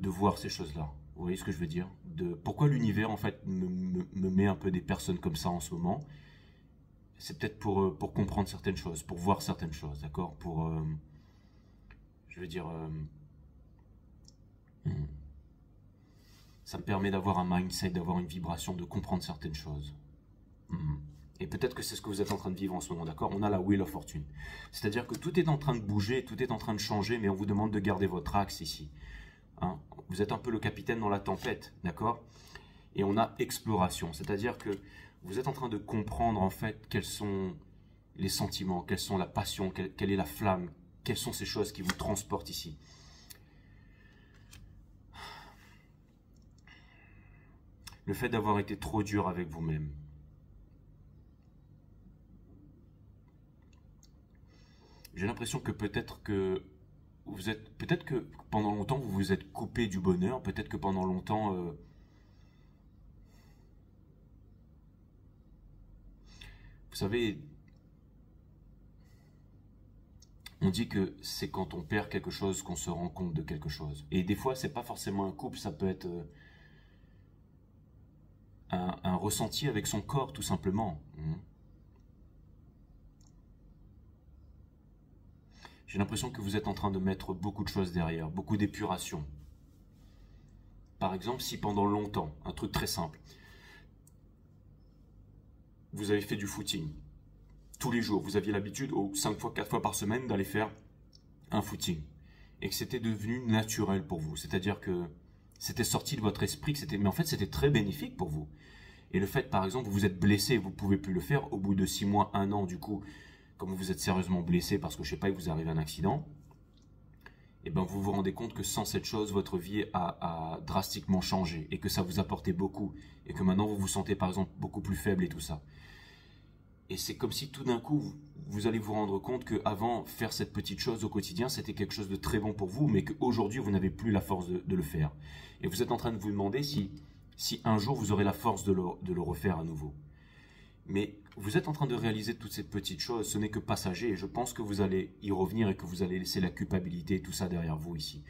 voir ces choses-là. Vous voyez ce que je veux dire? Pourquoi l'univers en fait me met un peu des personnes comme ça en ce moment? C'est peut-être pour comprendre certaines choses, pour voir certaines choses, d'accord? Je veux dire, ça me permet d'avoir un mindset, d'avoir une vibration, de comprendre certaines choses. Et peut-être que c'est ce que vous êtes en train de vivre en ce moment, d'accord? On a la Wheel of Fortune. C'est-à-dire que tout est en train de bouger, tout est en train de changer, mais on vous demande de garder votre axe ici, hein? Vous êtes un peu le capitaine dans la tempête, d'accord? Et on a exploration, c'est-à-dire que vous êtes en train de comprendre en fait quels sont les sentiments, quelle sont la passion, quelle est la flamme, quelles sont ces choses qui vous transportent ici. Le fait d'avoir été trop dur avec vous-même. J'ai l'impression que peut-être que pendant longtemps vous vous êtes coupé du bonheur, peut-être que pendant longtemps vous savez, on dit que c'est quand on perd quelque chose qu'on se rend compte de quelque chose. Et des fois, c'est pas forcément un couple, ça peut être un ressenti avec son corps, tout simplement. J'ai l'impression que vous êtes en train de mettre beaucoup de choses derrière, beaucoup d'épuration. par exemple, si pendant longtemps, un truc très simple, vous avez fait du footing, tous les jours, vous aviez l'habitude, 5 fois, 4 fois par semaine, d'aller faire un footing, et que c'était devenu naturel pour vous, c'est-à-dire que c'était sorti de votre esprit, mais en fait c'était très bénéfique pour vous. Et le fait, par exemple, vous êtes blessé, vous ne pouvez plus le faire, au bout de 6 mois, 1 an, du coup, comme vous êtes sérieusement blessé parce que, je sais pas, il vous arrive un accident, et ben vous vous rendez compte que sans cette chose, votre vie a drastiquement changé, et que ça vous apportait beaucoup, et que maintenant vous vous sentez, par exemple, beaucoup plus faible et tout ça. Et c'est comme si tout d'un coup, vous allez vous rendre compte qu'avant, faire cette petite chose au quotidien, c'était quelque chose de très bon pour vous, mais qu'aujourd'hui, vous n'avez plus la force de le faire. Et vous êtes en train de vous demander si un jour, vous aurez la force de le refaire à nouveau. Mais vous êtes en train de réaliser toutes ces petites choses, ce n'est que passager, et je pense que vous allez y revenir et que vous allez laisser la culpabilité et tout ça derrière vous ici.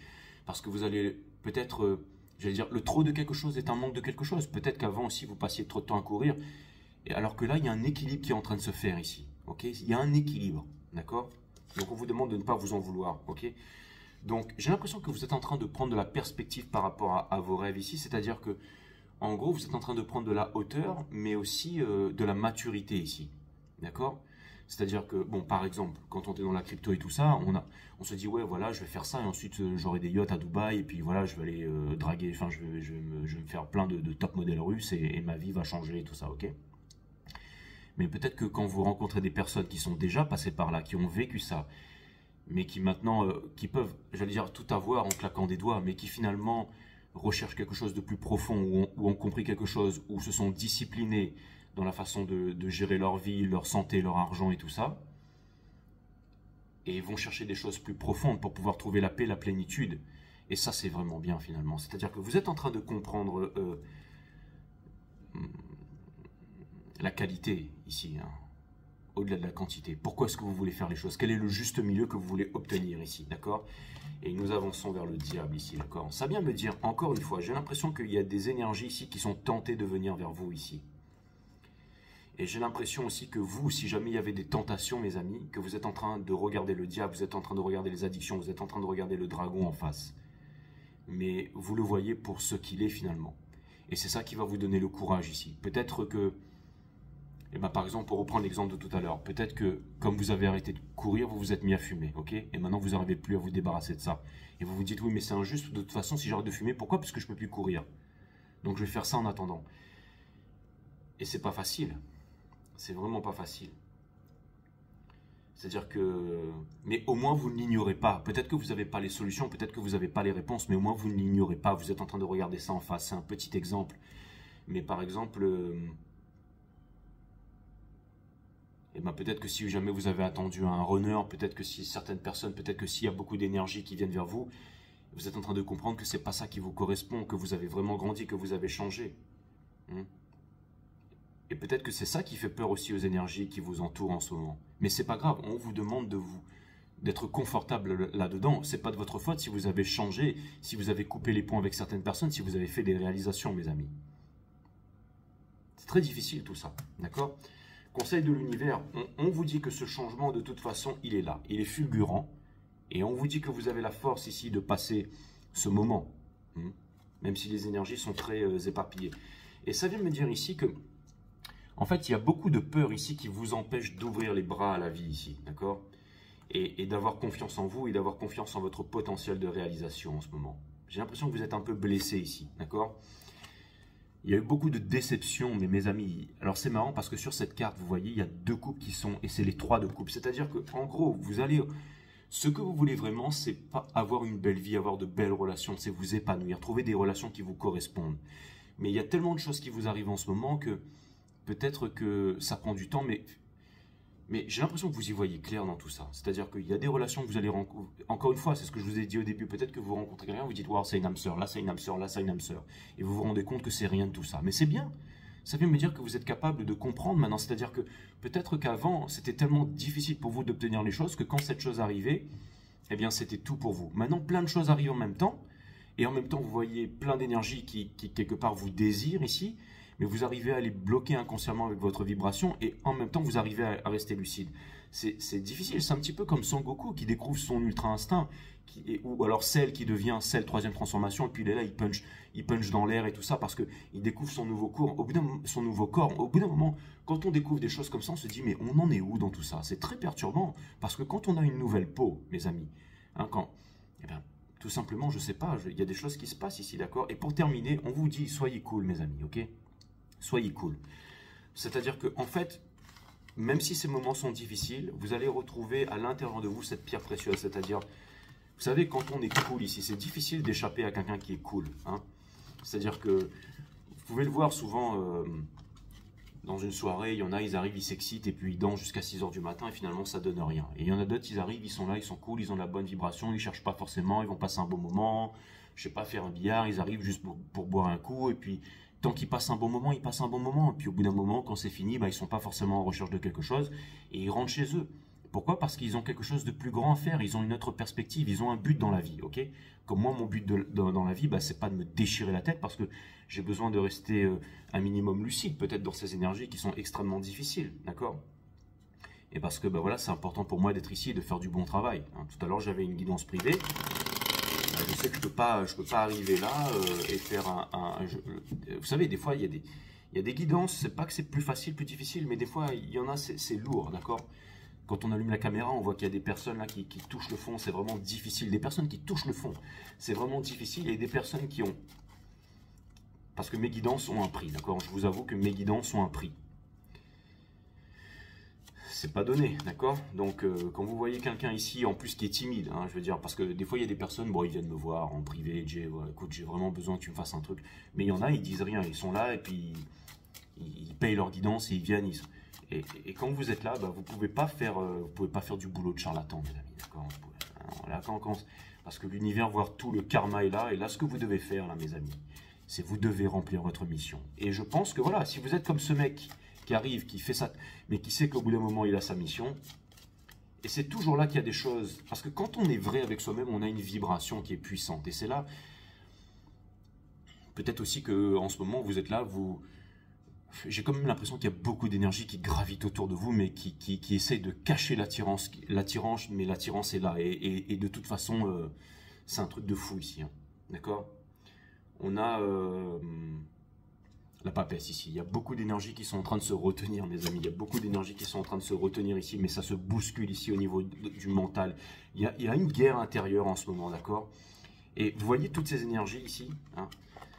Parce que vous allez peut-être, j'allais dire, le trop de quelque chose est un manque de quelque chose. Peut-être qu'avant aussi, vous passiez trop de temps à courir, et alors que là, il y a un équilibre qui est en train de se faire ici. Ok, il y a un équilibre, d'accord? Donc on vous demande de ne pas vous en vouloir, ok? Donc j'ai l'impression que vous êtes en train de prendre de la perspective par rapport à vos rêves ici, c'est-à-dire que, en gros, vous êtes en train de prendre de la hauteur, mais aussi de la maturité ici, d'accord? C'est-à-dire que, bon, par exemple, quand on est dans la crypto et tout ça, on se dit, ouais, voilà, je vais faire ça, et ensuite j'aurai des yachts à Dubaï, et puis voilà, je vais aller draguer, enfin, je vais me faire plein de top modèles russes, et ma vie va changer, et tout ça, ok? Mais peut-être que quand vous rencontrez des personnes qui sont déjà passées par là, qui ont vécu ça, mais qui maintenant, qui peuvent, j'allais dire, tout avoir en claquant des doigts, mais qui finalement recherchent quelque chose de plus profond, ou ont compris quelque chose, ou se sont disciplinés dans la façon de gérer leur vie, leur santé, leur argent et tout ça, et vont chercher des choses plus profondes pour pouvoir trouver la paix, la plénitude. Et ça, c'est vraiment bien finalement. C'est-à-dire que vous êtes en train de comprendre la qualité ici, hein, au-delà de la quantité. Pourquoi est-ce que vous voulez faire les choses? Quel est le juste milieu que vous voulez obtenir ici, d'accord? Et nous avançons vers le diable ici, d'accord? Ça vient me dire, encore une fois, j'ai l'impression qu'il y a des énergies ici qui sont tentées de venir vers vous ici. Et j'ai l'impression aussi que vous, si jamais il y avait des tentations, mes amis, que vous êtes en train de regarder le diable, vous êtes en train de regarder les addictions, vous êtes en train de regarder le dragon en face. Mais vous le voyez pour ce qu'il est finalement. Et c'est ça qui va vous donner le courage ici. Peut-être que, eh ben, par exemple, pour reprendre l'exemple de tout à l'heure, peut-être que comme vous avez arrêté de courir, vous vous êtes mis à fumer, ok? Et maintenant vous n'arrivez plus à vous débarrasser de ça. Et vous vous dites, oui, mais c'est injuste, de toute façon, si j'arrête de fumer, pourquoi? Parce que je peux plus courir. Donc je vais faire ça en attendant. Et c'est pas facile. C'est vraiment pas facile. C'est-à-dire que... Mais au moins, vous ne l'ignorez pas. Peut-être que vous n'avez pas les solutions, peut-être que vous n'avez pas les réponses, mais au moins, vous ne l'ignorez pas. Vous êtes en train de regarder ça en face. C'est un petit exemple. Mais par exemple... Eh ben, peut-être que si jamais vous avez attendu un runner, peut-être que si certaines personnes, peut-être que s'il y a beaucoup d'énergie qui viennent vers vous, vous êtes en train de comprendre que c'est pas ça qui vous correspond, que vous avez vraiment grandi, que vous avez changé. Et peut-être que c'est ça qui fait peur aussi aux énergies qui vous entourent en ce moment. Mais c'est pas grave, on vous demande d'être confortable là-dedans. C'est pas de votre faute si vous avez changé, si vous avez coupé les ponts avec certaines personnes, si vous avez fait des réalisations, mes amis. C'est très difficile tout ça, d'accord? Conseil de l'univers, on vous dit que ce changement, de toute façon, il est là. Il est fulgurant. Et on vous dit que vous avez la force ici de passer ce moment. Même si les énergies sont très éparpillées. Et ça vient me dire ici que, en fait, il y a beaucoup de peur ici qui vous empêche d'ouvrir les bras à la vie ici, d'accord? Et d'avoir confiance en vous et d'avoir confiance en votre potentiel de réalisation en ce moment. J'ai l'impression que vous êtes un peu blessé ici, d'accord? Il y a eu beaucoup de déceptions, mais mes amis, alors c'est marrant parce que sur cette carte, vous voyez, il y a 2 coupes qui sont, et c'est les 3 de coupe. C'est-à-dire que, en gros, vous allez, ce que vous voulez vraiment, c'est pas avoir une belle vie, avoir de belles relations, c'est vous épanouir, trouver des relations qui vous correspondent. Mais il y a tellement de choses qui vous arrivent en ce moment que peut-être que ça prend du temps, mais j'ai l'impression que vous y voyez clair dans tout ça. C'est-à-dire qu'il y a des relations que vous allez rencontrer. Encore une fois, c'est ce que je vous ai dit au début. Peut-être que vous rencontrez quelqu'un, vous dites, waouh, c'est une âme sœur, là c'est une âme sœur, là c'est une âme sœur. Et vous vous rendez compte que c'est rien de tout ça. Mais c'est bien. Ça vient me dire que vous êtes capable de comprendre maintenant. C'est-à-dire que peut-être qu'avant, c'était tellement difficile pour vous d'obtenir les choses que quand cette chose arrivait, eh bien c'était tout pour vous. Maintenant, plein de choses arrivent en même temps. Et en même temps, vous voyez plein d'énergie qui quelque part vous désire ici. mais vous arrivez à les bloquer inconsciemment avec votre vibration et en même temps vous arrivez à rester lucide. C'est difficile, c'est un petit peu comme Son Goku qui découvre son ultra instinct, ou alors Cell qui devient Cell troisième transformation, et puis il est là, il punch dans l'air et tout ça parce qu'il découvre son nouveau corps. Son nouveau corps. Au bout d'un moment, quand on découvre des choses comme ça, on se dit mais on en est où dans tout ça? C'est très perturbant parce que quand on a une nouvelle peau, mes amis, hein, eh bien, tout simplement, je sais pas, il y a des choses qui se passent ici, d'accord? Et pour terminer, on vous dit soyez cool, mes amis, ok? Soyez cool. C'est-à-dire que en fait, même si ces moments sont difficiles, vous allez retrouver à l'intérieur de vous cette pierre précieuse. C'est-à-dire, vous savez, quand on est cool ici, c'est difficile d'échapper à quelqu'un qui est cool. Hein. C'est-à-dire que, vous pouvez le voir souvent dans une soirée, il y en a, ils arrivent, ils s'excitent et puis ils dansent jusqu'à 6 h du matin et finalement ça donne rien. Et il y en a d'autres, ils arrivent, ils sont là, ils sont cool, ils ont la bonne vibration, ils cherchent pas forcément, ils vont passer un bon moment, je sais pas, faire un billard, ils arrivent juste pour boire un coup et puis tant qu'ils passent un bon moment, ils passent un bon moment. Et puis au bout d'un moment, quand c'est fini, bah, ils sont pas forcément en recherche de quelque chose et ils rentrent chez eux. Pourquoi? Parce qu'ils ont quelque chose de plus grand à faire, ils ont une autre perspective, ils ont un but dans la vie, ok? Comme moi, mon but dans la vie, bah, c'est pas de me déchirer la tête parce que j'ai besoin de rester un minimum lucide, peut-être dans ces énergies qui sont extrêmement difficiles, d'accord? Et parce que bah, voilà, c'est important pour moi d'être ici et de faire du bon travail. Hein. Tout à l'heure, j'avais une guidance privée. Je sais que je peux pas arriver là et faire vous savez, des fois, il y a des guidances, c'est pas que c'est plus facile, plus difficile, mais des fois, il y en a, c'est lourd, d'accord? Quand on allume la caméra, on voit qu'il y a des personnes là qui touchent le fond, c'est vraiment difficile. Des personnes qui touchent le fond, c'est vraiment difficile. Et des personnes qui ont... Parce que mes guidances ont un prix, d'accord? Je vous avoue que mes guidances ont un prix. C'est pas donné, d'accord? Donc, quand vous voyez quelqu'un ici, en plus qui est timide, hein, je veux dire, parce que des fois, il y a des personnes, bon, ils viennent me voir en privé, Jay, voilà, écoute, j'ai vraiment besoin que tu me fasses un truc. Mais il y en a, ils disent rien, ils sont là et puis ils payent leur guidance et ils viennent, et quand vous êtes là, bah, vous pouvez pas faire du boulot de charlatan, mes amis, d'accord? Là, parce que l'univers voit tout le karma est là, et là, ce que vous devez faire, là, mes amis, c'est vous devez remplir votre mission. Et je pense que voilà, si vous êtes comme ce mec qui arrive, qui fait ça, mais qui sait qu'au bout d'un moment, il a sa mission, et c'est toujours là qu'il y a des choses, parce que quand on est vrai avec soi-même, on a une vibration qui est puissante, et c'est là, peut-être aussi que en ce moment, vous êtes là, j'ai quand même l'impression qu'il y a beaucoup d'énergie qui gravite autour de vous, mais qui essaye de cacher l'attirance, mais l'attirance est là. Et de toute façon, c'est un truc de fou ici. Hein. D'accord? On a la papesse ici. Il y a beaucoup d'énergie qui sont en train de se retenir, mes amis. Il y a beaucoup d'énergie qui sont en train de se retenir ici, mais ça se bouscule ici au niveau du mental. Il y a une guerre intérieure en ce moment, d'accord? Et vous voyez toutes ces énergies ici, hein?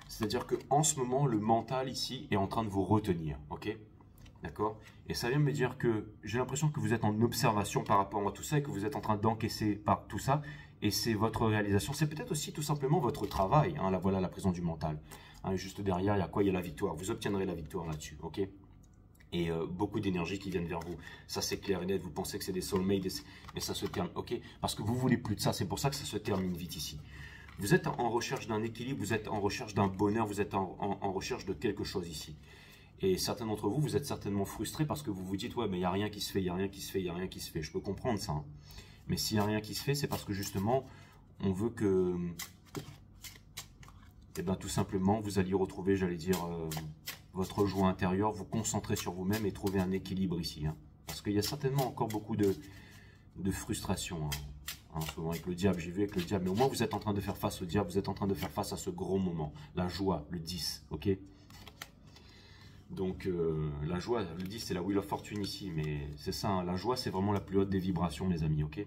C'est-à-dire qu'en ce moment, le mental ici est en train de vous retenir, ok? D'accord? Et ça vient me dire que j'ai l'impression que vous êtes en observation par rapport à tout ça et que vous êtes en train d'encaisser par tout ça. Et c'est votre réalisation. C'est peut-être aussi tout simplement votre travail. Hein, là, voilà la prison du mental. Hein, juste derrière, il y a quoi? Il y a la victoire. Vous obtiendrez la victoire là-dessus, ok? Et beaucoup d'énergie qui viennent vers vous. Ça, c'est clair et net. Vous pensez que c'est des soulmates, mais ça se termine, ok? Parce que vous voulez plus de ça. C'est pour ça que ça se termine vite ici. Vous êtes en recherche d'un équilibre, vous êtes en recherche d'un bonheur, vous êtes en recherche de quelque chose ici. Et certains d'entre vous, vous êtes certainement frustrés parce que vous vous dites, ouais, mais il n'y a rien qui se fait, il n'y a rien qui se fait, il n'y a rien qui se fait. Je peux comprendre ça. Hein. Mais s'il n'y a rien qui se fait, c'est parce que justement, on veut que, eh ben, tout simplement, vous alliez retrouver, j'allais dire, votre joie intérieure, vous concentrer sur vous-même et trouver un équilibre ici. Hein. Parce qu'il y a certainement encore beaucoup de frustration. Hein. En ce moment, avec le diable, j'ai vu avec le diable, mais au moins vous êtes en train de faire face au diable, vous êtes en train de faire face à ce gros moment, la joie, le 10, ok? Donc, la joie, le 10, c'est la Wheel of Fortune ici, mais c'est ça, hein, la joie, c'est vraiment la plus haute des vibrations, mes amis, ok?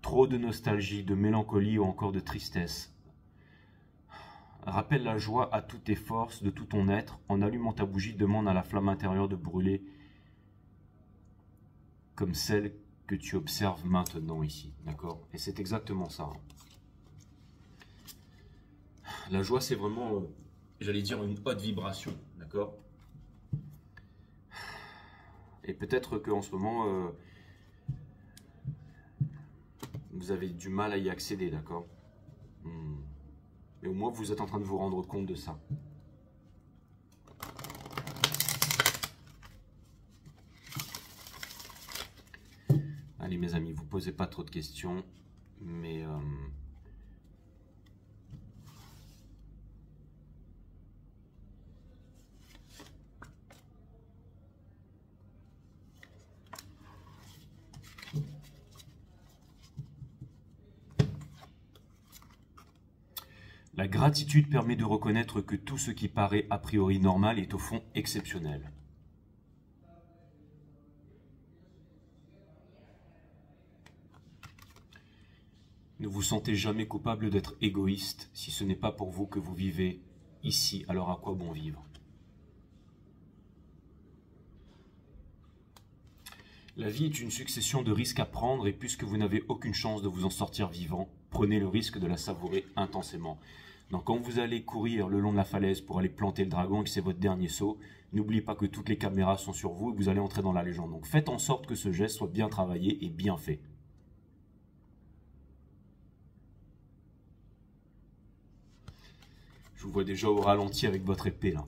Trop de nostalgie, de mélancolie ou encore de tristesse. Rappelle la joie à toutes tes forces, de tout ton être, en allumant ta bougie, demande à la flamme intérieure de brûler comme celle que tu observes maintenant ici, d'accord? Et c'est exactement ça. La joie, c'est vraiment, j'allais dire, une haute vibration, d'accord? Et peut-être qu'en ce moment, vous avez du mal à y accéder, d'accord? Mais au moins, vous êtes en train de vous rendre compte de ça. Allez, mes amis, vous posez pas trop de questions, mais La gratitude permet de reconnaître que tout ce qui paraît a priori normal est au fond exceptionnel. Ne vous sentez jamais coupable d'être égoïste. Si ce n'est pas pour vous que vous vivez ici, alors à quoi bon vivre? La vie est une succession de risques à prendre et puisque vous n'avez aucune chance de vous en sortir vivant, prenez le risque de la savourer intensément. Donc quand vous allez courir le long de la falaise pour aller planter le dragon et que c'est votre dernier saut, n'oubliez pas que toutes les caméras sont sur vous et que vous allez entrer dans la légende. Donc faites en sorte que ce geste soit bien travaillé et bien fait. Je vous vois déjà au ralenti avec votre épée là.